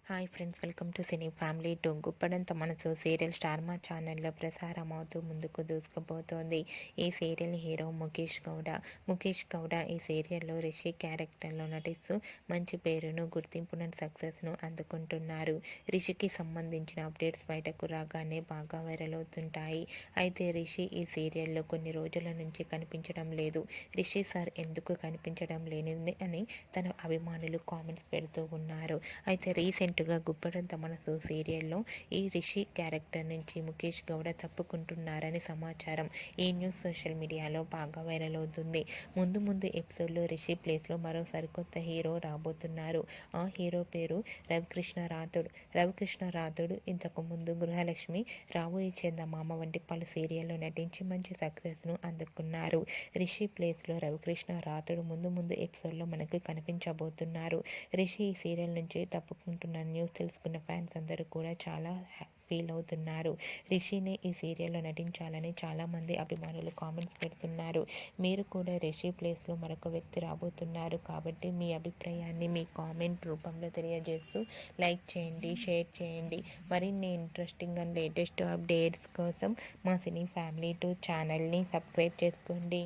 Hi friends, welcome to cine family two. గుప్పడంత మనసు serial star మా ఛానల్లో ప్రసారం అవుతూ ముందుకు దూసుకుపోతోంది. ఈ సీరియల్ హీరో ముఖేష్ గౌడ ఈ సీరియల్లో రిషి క్యారెక్టర్లో నటిస్తూ మంచి పేరును, గుర్తింపును, సక్సెస్ను అందుకుంటున్నారు. రిషికి సంబంధించిన అప్డేట్స్ బయటకు రాగానే బాగా వైరల్ అవుతుంటాయి. అయితే రిషి ఈ సీరియల్లో కొన్ని రోజుల నుంచి కనిపించడం లేదు. రిషి సార్ ఎందుకు కనిపించడం లేనిది అని తన అభిమానులు కామెంట్స్ పెడుతూ ఉన్నారు. అయితే రీసెంట్గా గుప్పడంత మనసు సీరియల్లో ఈ రిషి క్యారెక్టర్ నుంచి ముఖేష్ గౌడ తప్పుకుంటున్నారని సమాచారం. ఈ న్యూస్ సోషల్ మీడియాలో బాగా వైరల్ అవుతుంది. ముందు ఎపిసోడ్లో రిషి ప్లేస్లో మరో సరికొత్త హీరో రాబోతున్నారు. ఆ హీరో పేరు రవికృష్ణ రాథోడ్ ఇంతకు ముందు గృహలక్ష్మి, రాబోయే చందమామ వంటి పలు సీరియల్లో నటించి మంచి సక్సెస్ను అందుకున్నారు. రిషి ప్లేస్లో రవికృష్ణ రాథోడ్ ముందు ఎపిసోడ్లో మనకు కనిపించబోతున్నారు. రిషి ఈ సీరియల్ నుంచి తప్పుకుంటున్న న్యూస్ తెలుసుకున్న ఫ్యాన్స్ అందరూ కూడా చాలా ఫీల్ అవుతున్నారు. రిషిని ఈ సీరియల్లో నటించాలని చాలామంది అభిమానులు కామెంట్స్ పెడుతున్నారు. మీరు కూడా రిషి ప్లేస్లో మరొక వ్యక్తి రాబోతున్నారు కాబట్టి మీ అభిప్రాయాన్ని మీ కామెంట్ రూపంలో తెలియజేస్తూ లైక్ చేయండి, షేర్ చేయండి. మరిన్ని ఇంట్రెస్టింగ్ అండ్ లేటెస్ట్ అప్డేట్స్ కోసం మా సినీ ఫ్యామిలీ 2 ఛానల్ని సబ్స్క్రైబ్ చేసుకోండి.